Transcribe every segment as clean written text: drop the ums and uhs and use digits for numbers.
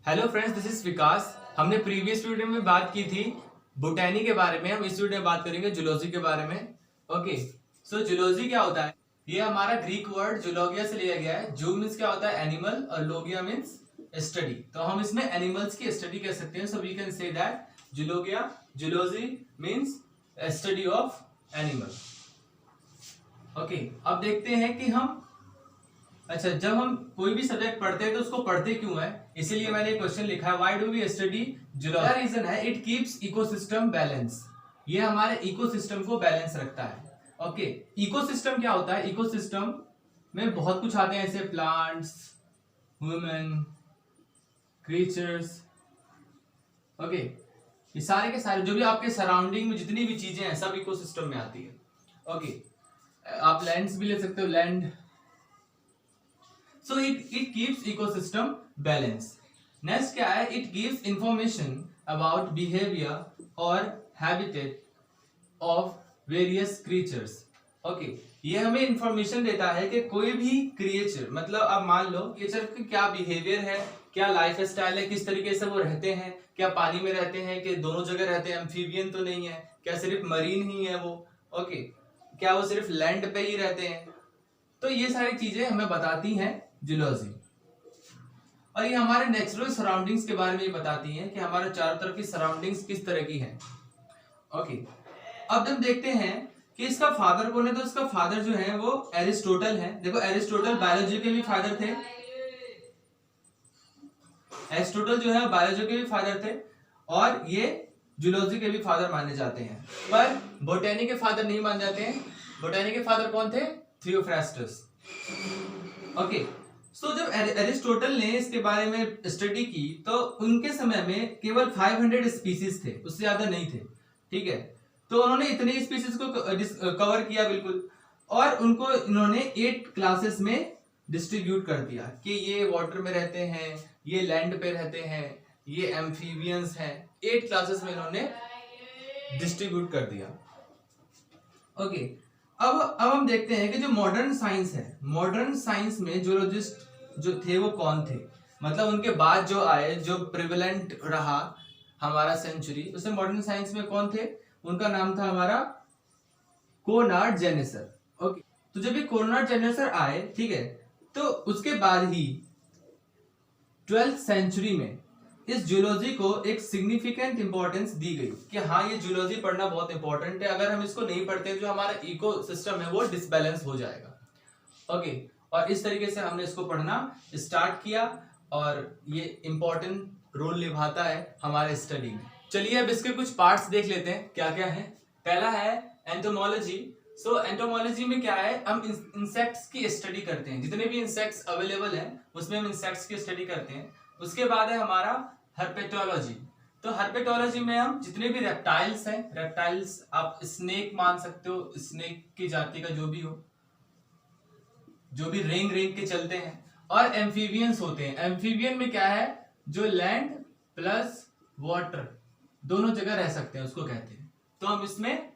Hello friends, this is विकास। हमने previous video में बात की थी बोटैनी के बारे में। हम इस वीडियो में बात करेंगे जूलॉजी के बारे में। ओके, सो जूलॉजी क्या होता है? ये हमारा ग्रीक वर्ड जूलोगिया से लिया गया है। जू मीन्स क्या होता है? एनिमल, और लोगिया मीन्स स्टडी। तो हम इसमें एनिमल्स की स्टडी कह सकते हैं। So we can say that zoologia, zoology means study of animal. Okay, अब देखते हैं कि हम जब हम कोई भी सब्जेक्ट पढ़ते हैं तो उसको पढ़ते क्यों है, इसीलिए मैंने एक क्वेश्चन लिखा है, why do we study zoology. Reason है इट कीप्स इकोसिस्टम बैलेंस। ये हमारे इकोसिस्टम को बैलेंस रखता है। ओके, इकोसिस्टम क्या होता है? इकोसिस्टम में बहुत कुछ आते हैं, जैसे प्लांट्स, ह्यूमन, क्रीचर्स। ओके, ये सारे के सारे जो भी आपके सराउंडिंग में जितनी भी चीजें हैं सब इकोसिस्टम में आती है। ओके, आप लैंड्स भी ले सकते हो, land. So it keeps ecosystem balance. Next क्या है? It gives information about behavior or habitat of various creatures. Okay, ये हमें इंफॉर्मेशन देता है कि कोई भी क्रिएचर, मतलब अब मान लो क्रिएचर का क्या बिहेवियर है, क्या लाइफ स्टाइल है, किस तरीके से वो रहते हैं, क्या पानी में रहते हैं, कि दोनों जगह रहते हैं, एम्फीबियन तो नहीं है, क्या सिर्फ मरीन ही है वो, ओके, क्या वो सिर्फ लैंड पे ही रहते हैं। तो ये सारी चीजें हमें बताती हैं जूलॉजी। और ये हमारे नेचुरल सराउंडिंग्स के बारे में बताती हैं कि हमारे चारों तरफ की सराउंडिंग्स किस तरह की हैं। ओके, अब हम देखते हैं कि इसका फादर कौन है। तो इसका फादर जो है वो एरिस्टोटल है। देखो, एरिस्टोटल बायोलॉजी के भी फादर थे। एरिस्टोटल जो है बायोलॉजी के भी फादर थे, और ये जूलॉजी के भी फादर माने जाते हैं। पर बोटैनी के फादर नहीं माने जाते हैं। बोटैनी के फादर कौन थे? थियोफ्रास्टस। ओके, सो जब एरिस्टोटल ने इसके बारे में स्टडी की तो उनके समय में केवल 500 स्पीसीज थे, उससे ज्यादा नहीं थे। ठीक है, तो उन्होंने इतने स्पीसीज को कवर किया बिल्कुल, और उनको इन्होंने 8 क्लासेस में डिस्ट्रीब्यूट कर दिया कि ये वाटर में रहते हैं, ये लैंड पे रहते हैं, ये एम्फीबियंस हैं। 8 क्लासेस में इन्होंने डिस्ट्रीब्यूट कर दिया। ओके, अब हम देखते हैं कि जो मॉडर्न साइंस है, मॉडर्न साइंस में जूलॉजिस्ट जो थे वो कौन थे, मतलब उनके बाद जो आए, जो प्रिवेलेंट रहा हमारा सेंचुरी, उसमें मॉडर्न साइंस में कौन थे? उनका नाम था हमारा कोनार्ड जेनेसर। ओके, तो जब ये कोनार्ड जेनेसर आए, ठीक है, तो उसके बाद ही 12th सेंचुरी में इस जूलॉजी को एक सिग्निफिकेंट इंपॉर्टेंस दी गई कि हाँ, ये जूलॉजी पढ़ना बहुत इंपॉर्टेंट है। अगर हम इसको नहीं पढ़ते जो हमारा इकोसिस्टम है वो डिसबैलेंस हो जाएगा। ओके, और इस तरीके से हमने इसको पढ़ना स्टार्ट किया, और ये इंपॉर्टेंट रोल निभाता है हमारे स्टडी में। चलिए अब इसके कुछ पार्ट्स देख लेते हैं क्या क्या है। पहला है एंटोमोलॉजी। सो एंटोमोलॉजी में क्या है? हम इंसेक्ट्स की स्टडी करते हैं, जितने भी इंसेक्ट्स अवेलेबल हैं उसमें हम इंसेक्ट्स की स्टडी करते हैं। उसके बाद है हमारा हर्पेटोलॉजी। तो हर्पेटोलॉजी में हम जितने भी रेप्टाइल्स हैं, रेप्टाइल्स आप स्नेक मान सकते हो, स्नेक की जाति का जो भी हो, जो भी रेंग रेंग के चलते हैं, और एम्फीबियंस होते हैं। एम्फीबियन में क्या है? जो लैंड प्लस वाटर दोनों जगह रह सकते हैं, उसको कहते हैं। तो हम इसमें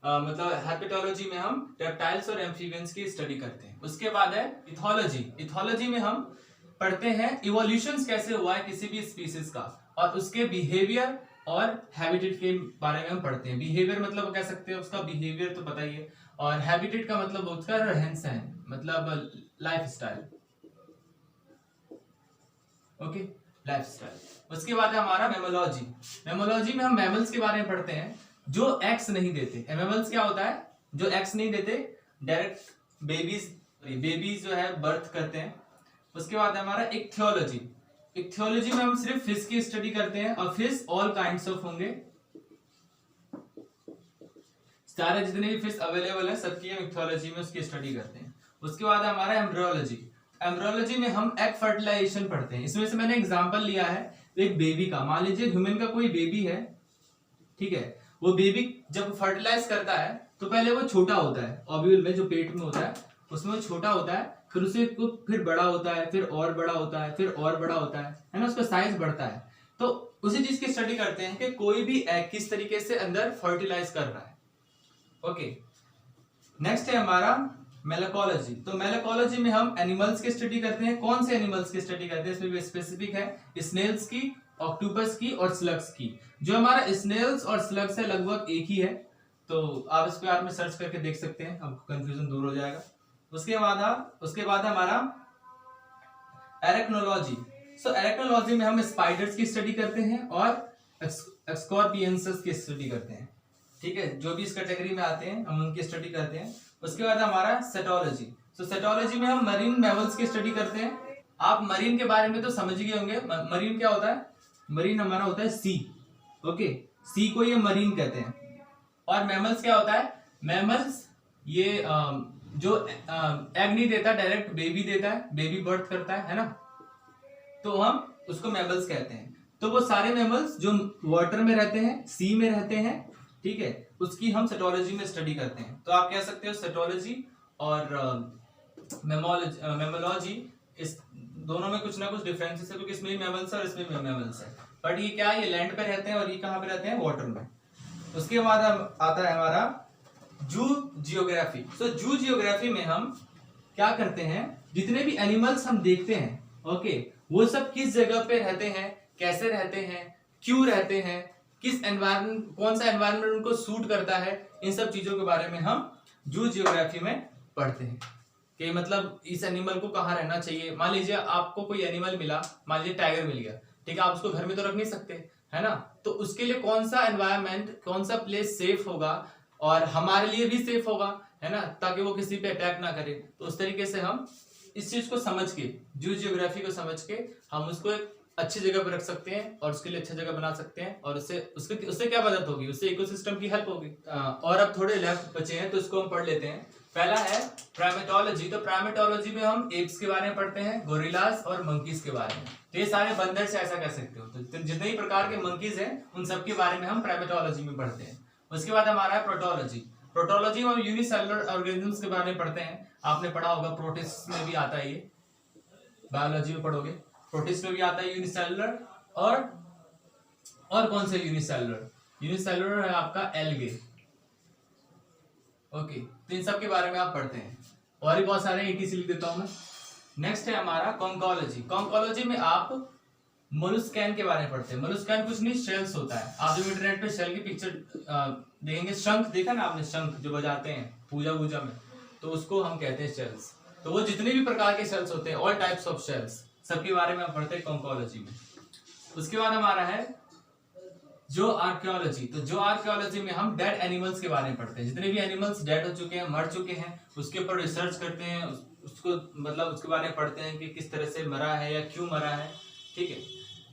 मतलब हर्पेटोलॉजी में हम रेप्टाइल्स और एम्फीबियंस की स्टडी करते हैं। उसके बाद है इथोलॉजी। इथोलॉजी में हम पढ़ते हैं इवोल्यूशन कैसे हुआ है किसी भी स्पीसीज का, और उसके बिहेवियर और हैबिटेट के बारे में हम पढ़ते हैं। बिहेवियर मतलब कह सकते हैं, उसका बिहेवियर तो पता ही है, और हैबिटेट का मतलब उसका रहन सहन, मतलब life style. Okay, life style. उसके बाद है हमारा मेमोलॉजी। मेमोलॉजी में हम मैमल्स के बारे में पढ़ते हैं जो एग्स नहीं देते। मैमल्स क्या होता है? जो एग्स नहीं देते, डायरेक्ट बेबीज जो है बर्थ करते हैं। उसके बाद हमारा इक्थियोलॉजी। इक्थियोलॉजी में हम सिर्फ फिश की स्टडी करते हैं, और फिश ऑल काइंड्स ऑफ होंगे, सारे जितने भी फिश अवेलेबल है सबकी हम इक्थियोलॉजी में उसकी स्टडी करते हैं। उसके बाद हमारा एम्ब्रियोलॉजी। एम्ब्रियोलॉजी में हम एग फर्टिलाइजेशन पढ़ते हैं। इसमें से मैंने एग्जांपल लिया है एक बेबी का। मान लीजिए ह्यूमन का कोई बेबी है, ठीक है, वो बेबी जब फर्टिलाइज करता है तो पहले वो छोटा होता है, ओव्यूल में जो पेट में होता है उसमें वो छोटा होता है, फिर उसे फिर बड़ा होता है, फिर और बड़ा होता है, फिर और बड़ा होता है ना, उसका साइज बढ़ता है। तो उसी चीज की स्टडी करते हैं कि कोई भी एग किस तरीके से अंदर फर्टिलाइज कर रहा है। ओके, नेक्स्ट है हमारा मेलाकोलॉजी, तो मेलाकोलॉजी में हम एनिमल्स की स्टडी करते हैं। कौन से एनिमल्स की स्टडी करते हैं, इसमें भी स्पेसिफिक है स्नेल्स की, ऑक्टोपस की और स्लग्स की। जो हमारा स्नेल्स और स्लग्स है लगभग एक ही है, तो आप इसके बारे में सर्च करके देख सकते हैं, आपको कंफ्यूजन दूर हो जाएगा। उसके बाद हमारा एरेक्नोलॉजी। सो एरेक्नोलॉजी में हम स्पाइडर्स की स्टडी करते हैं और स्कॉर्पियंस की स्टडी करते हैं, ठीक है। जो भी इस कैटेगरी में आते हैं हम उनकी स्टडी करते हैं। उसके बाद हमारा सेटोलॉजी। सो सेटोलॉजी में हम मरीन मैमल्स की स्टडी करते हैं। आप मरीन के बारे में तो समझ गए होंगे, मरीन क्या होता है, मरीन हमारा होता है सी, ओके, सी को ये मरीन कहते हैं। और मैमल्स क्या होता है, मैमल्स ये जो एग नहीं देता, डायरेक्ट बेबी देता है, बेबी बर्थ करता है ना, तो हम उसको मैमल्स कहते हैं। तो वो सारे मैमल्स जो वाटर में रहते हैं, सी में रहते हैं, ठीक है, उसकी हम सेटोलॉजी में स्टडी करते हैं। तो आप कह सकते हो सेटोलॉजी और मैमोलॉजी, इस दोनों में कुछ ना कुछ डिफरेंसेस है, क्योंकि इसमें भी मैमल्स है और इसमें भी मैमल्स है, बट ये क्या है, ये लैंड पे रहते हैं और ये कहाँ पे रहते हैं, वाटर में। उसके बाद आता है हमारा जू जियोग्राफी। सो जू जियोग्राफी में हम क्या करते हैं, जितने भी एनिमल्स हम देखते हैं, ओके, वो सब किस जगह पे रहते हैं, कैसे रहते हैं, क्यों रहते हैं, किस एनवायरमेंट, कौन सा एनवायरमेंट उनको सूट करता है, इन सब चीजों के बारे में हम जू जियोग्राफी में पढ़ते हैं। कि मतलब इस एनिमल को कहाँ रहना चाहिए। मान लीजिए आपको कोई एनिमल मिला, मान लीजिए टाइगर मिल गया, ठीक है, आप उसको घर में तो रख नहीं सकते, है ना, तो उसके लिए कौन सा एनवायरमेंट, कौन सा प्लेस सेफ होगा और हमारे लिए भी सेफ होगा, है ना, ताकि वो किसी पे अटैक ना करे। तो उस तरीके से हम इस चीज को समझ के, जू जियोग्राफी को समझ के हम उसको एक अच्छी जगह पर रख सकते हैं और उसके लिए अच्छा जगह बना सकते हैं, और उससे क्या मदद होगी, उससे इकोसिस्टम की हेल्प होगी। और अब थोड़े लेफ्ट बचे हैं तो इसको हम पढ़ लेते हैं। पहला है प्राइमेटोलॉजी। तो प्राइमेटोलॉजी में हम एप्स के बारे में पढ़ते हैं, गोरिल्लास और मंकीज के बारे में। तो ये सारे बंदर से ऐसा कह सकते हो, तो जितने भी प्रकार के मंकीज हैं उन सब के बारे में हम प्राइमेटोलॉजी में पढ़ते हैं। उसके बाद हमारा है प्रोटोलॉजी। प्रोटोलॉजी में हम यूनिसेलुलर ऑर्गेनिजम्स के बारे में पढ़ते हैं। आपने पढ़ा होगा, प्रोटिस्ट में भी आता है, ये बायोलॉजी में पढ़ोगे, प्रोटिस्ट में भी आता है यूनिसेलुलर। और कौन से यूनिसेलुलर, यूनिसेलुलर है आपका एल्गे, ओके, तो इन सब के बारे में आप पढ़ते हैं। और भी बहुत सारे ETC लिख देता हूं मैं। नेक्स्ट है हमारा कॉन्कोलॉजी। कॉन्कोलॉजी में आप मोलस्कैन के बारे में पढ़ते हैं। मोलस्कैन कुछ नहीं, शेल्स होता है। आप जब इंटरनेट पे शेल की पिक्चर देखेंगे, शंख देखा ना आपने, शंख जो बजाते हैं पूजा वूजा में, तो उसको हम कहते हैं शेल्स। तो वो जितने भी प्रकार के शेल्स होते हैं, ऑल टाइप्स ऑफ शेल्स, सबके बारे में हम पढ़ते हैं कॉन्कोलॉजी में। उसके बाद हमारा है जो आर्कियोलॉजी। तो जो आर्कियोलॉजी में हम डेड एनिमल्स के बारे में पढ़ते हैं। जितने भी एनिमल्स डेड हो चुके हैं, मर चुके हैं, उसके ऊपर रिसर्च करते हैं, उसको मतलब उसके बारे में पढ़ते हैं कि किस तरह से मरा है या क्यों मरा है, ठीक है।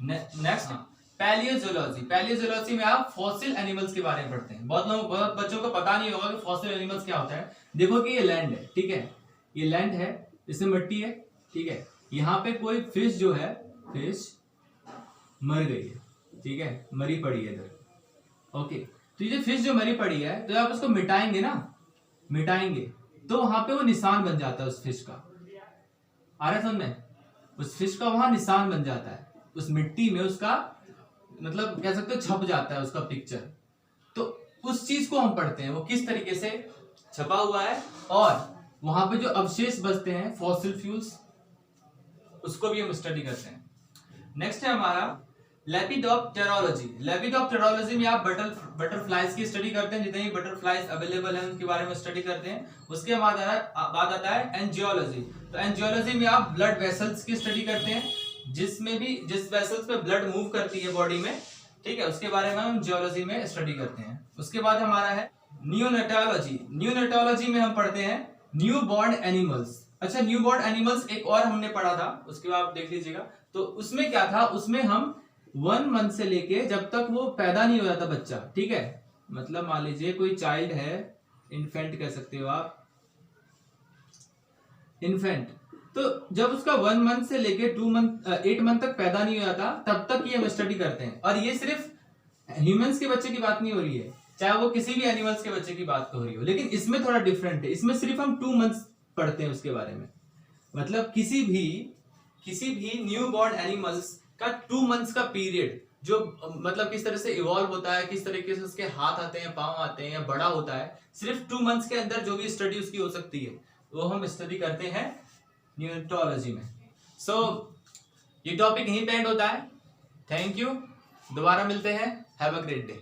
नेक्स्ट पैलियोजोलॉजी। पैलियोजोलॉजी में आप फॉसिल एनिमल्स के बारे में पढ़ते हैं। बहुत बच्चों को पता नहीं होगा कि फॉसिल एनिमल्स क्या होता है। देखो कि ये लैंड है, ठीक है, ये लैंड है, इसमें मिट्टी है, ठीक है, यहाँ पे कोई फिश जो है, फिश मर गई है, ठीक है, मरी पड़ी है इधर, ओके, तो ये फिश जो मरी पड़ी है, तो आप उसको मिटाएंगे ना, मिटाएंगे तो वहां पे वो निशान बन जाता है उस फिश का। आ रहा है समझ में, उस फिश का वहां निशान बन जाता है, उस मिट्टी में उसका मतलब कह सकते हो छप जाता है उसका पिक्चर। तो उस चीज को हम पढ़ते हैं, वो किस तरीके से छपा हुआ है, और वहां पे जो अवशेष बचते हैं, फॉसिल फ्यूल्स, उसको भी हम स्टडी करते हैं। नेक्स्ट है हमारा लेपिडोप्टेरोलॉजी। लेपिडोप्टेरोलॉजी में आप बटरफ्लाइज की स्टडी करते हैं, जितने भी बटरफ्लाइज अवेलेबल हैं उनके बारे में स्टडी करते हैं। उसके बाद आता है एंजियोलॉजी। तो एंजियोलॉजी में आप ब्लड वेसल्स की स्टडी करते हैं, जिस वेसल्स पे ब्लड मूव करती है बॉडी में, ठीक है, उसके बारे में हम जियोलॉजी में स्टडी करते हैं। उसके बाद हमारा है नियोनेटोलॉजी। नियोनेटोलॉजी में हम पढ़ते हैं न्यू बॉर्न एनिमल्स। अच्छा, न्यू बॉर्न एनिमल्स एक और हमने पढ़ा था, उसके बाद आप देख लीजिएगा। तो उसमें क्या था, उसमें हम 1 मंथ से लेके जब तक वो पैदा नहीं हो जाता बच्चा, ठीक है, मतलब मान लीजिए कोई चाइल्ड है, इन्फेंट कह सकते हो आप, इन्फेंट, तो जब उसका 1 मंथ से लेके 8 मंथ तक पैदा नहीं हो जाता, तब तक ये हम स्टडी करते हैं। और ये सिर्फ ह्यूमंस के बच्चे की बात नहीं हो रही है, चाहे वो किसी भी एनिमल्स के बच्चे की बात हो रही हो, लेकिन इसमें थोड़ा डिफरेंट है। इसमें सिर्फ हम 2 मंथ्स पढ़ते हैं उसके बारे में, मतलब किसी भी न्यू बॉर्न एनिमल्स का 2 मंथ्स का पीरियड, जो मतलब किस तरह से इवॉल्व होता है, किस तरीके से उसके हाथ आते हैं, पांव आते हैं, या बड़ा होता है, सिर्फ 2 मंथ्स के अंदर जो भी स्टडी उसकी हो सकती है, वो हम स्टडी करते हैं न्यूरोलॉजी में। सो ये टॉपिक यहीं पे एंड होता है। थैंक यू, दोबारा मिलते हैं। Have a great day.